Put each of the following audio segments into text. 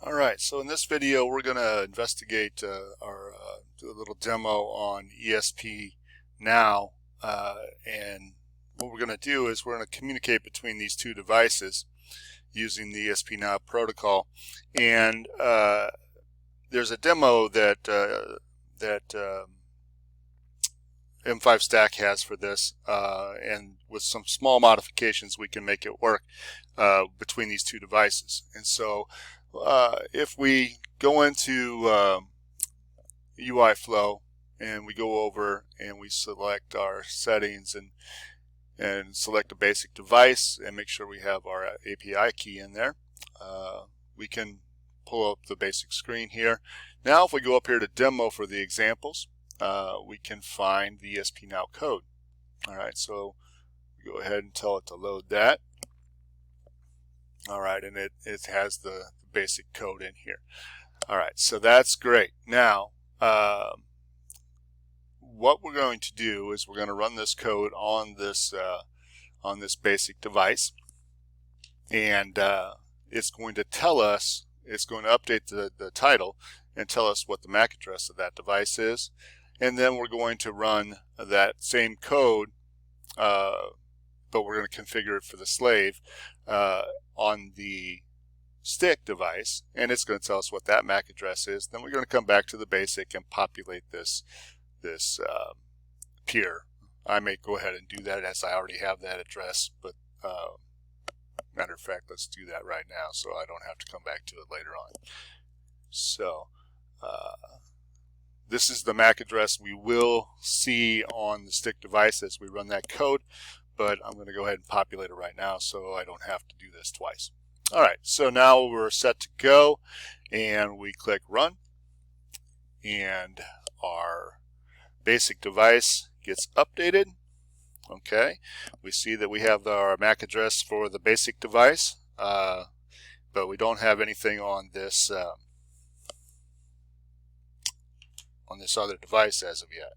Alright, so in this video we're going to investigate do a little demo on ESP Now, and what we're going to do is we're going to communicate between these two devices using the ESP Now protocol. And there's a demo that M5 Stack has for this, and with some small modifications we can make it work between these two devices. And so if we go into UI flow and we go over and we select our settings and select a basic device and make sure we have our API key in there, we can pull up the basic screen here. Now if we go up here to demo for the examples, we can find the ESP Now code. Alright, so we go ahead and tell it to load that. Alright, and it has the basic code in here. Alright, so that's great. Now what we're going to do is we're going to run this code on this basic device, and it's going to tell us, it's going to update the title and tell us what the MAC address of that device is, and then we're going to run that same code, but we're going to configure it for the slave on the stick device, and it's going to tell us what that MAC address is. Then we're going to come back to the basic and populate this peer. I may go ahead and do that as I already have that address, but matter of fact, let's do that right now so I don't have to come back to it later on. So this is the MAC address we will see on the stick device as we run that code, but I'm going to go ahead and populate it right now so I don't have to do this twice. Alright, so now we're set to go, and we click run, and our basic device gets updated. Okay, we see that we have our MAC address for the basic device, but we don't have anything on this other device as of yet.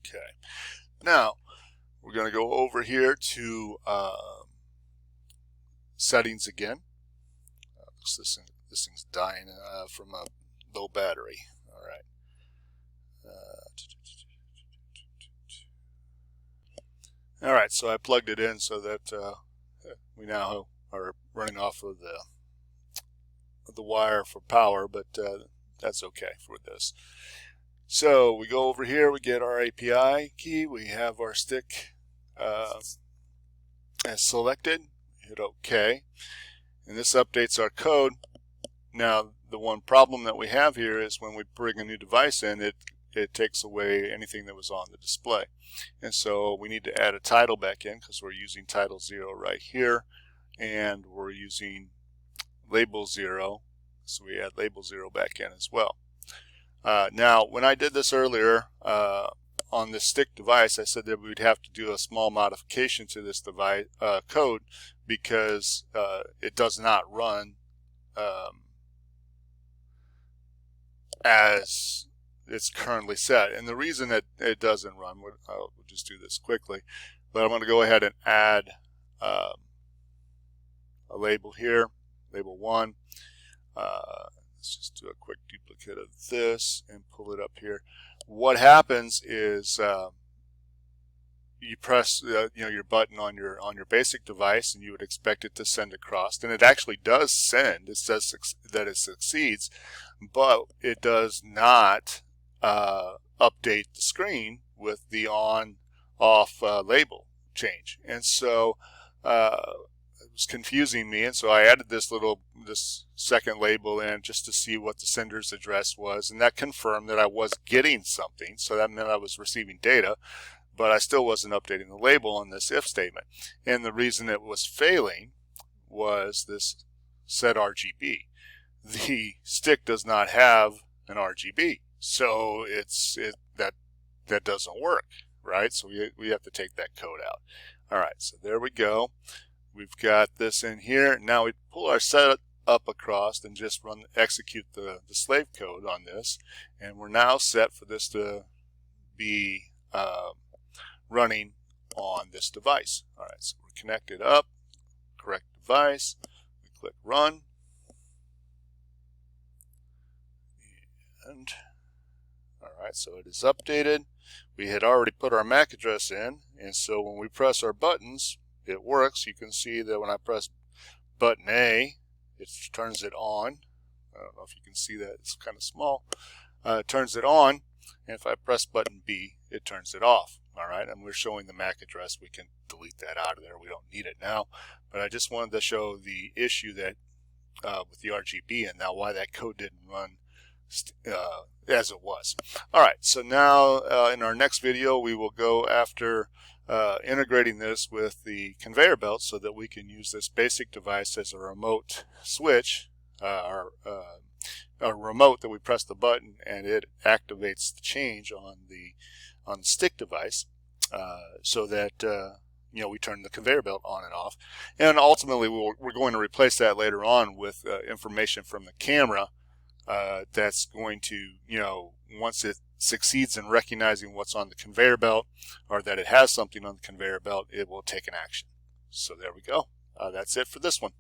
Okay, now we're going to go over here to settings again. This thing's dying from a low battery. All right. All right, so I plugged it in so that we now are running off of the wire for power, but that's okay for this. So we go over here, we get our API key, we have our stick as selected, hit OK, and this updates our code. Now the one problem that we have here is when we bring a new device in, it takes away anything that was on the display, and so we need to add a title back in because we're using title 0 right here, and we're using label 0, so we add label 0 back in as well. Now when I did this earlier on this stick device, I said that we'd have to do a small modification to this device code because it does not run as it's currently set. And the reason that it doesn't run, we'll just do this quickly, but I'm going to go ahead and add a label here, label 1. Let's just do a quick duplicate of this and pull it up here. What happens is you press your button on your basic device, and you would expect it to send across, and it actually does send. It says that it succeeds, but it does not update the screen with the on-off label change, and so it was confusing me, and so I added this second label in just to see what the sender's address was, and that confirmed that I was getting something, so that meant I was receiving data, but I still wasn't updating the label on this if statement. And the reason it was failing was this set RGB. The stick does not have an RGB, so that doesn't work, right? So we have to take that code out. All right, so there we go. We've got this in here. Now we pull our setup across and just execute the slave code on this, and we're now set for this to be running on this device. All right, so we're connected up, correct device. We click run, And alright, so it is updated. We had already put our MAC address in, and so when we press our buttons, it works. You can see that when I press button A, it turns it on. I don't know if you can see that, it's kind of small. It turns it on, and if I press button B, it turns it off. Alright, and we're showing the MAC address. We can delete that out of there. We don't need it now, but I just wanted to show the issue that with the RGB, and now why that code didn't run as it was. Alright, so now in our next video we will go after integrating this with the conveyor belt so that we can use this basic device as a remote switch, a remote that we press the button and it activates the change on the stick device, so that we turn the conveyor belt on and off. And ultimately we're going to replace that later on with information from the camera that's going to, once it succeeds in recognizing what's on the conveyor belt or that it has something on the conveyor belt, it will take an action. So there we go. That's it for this one.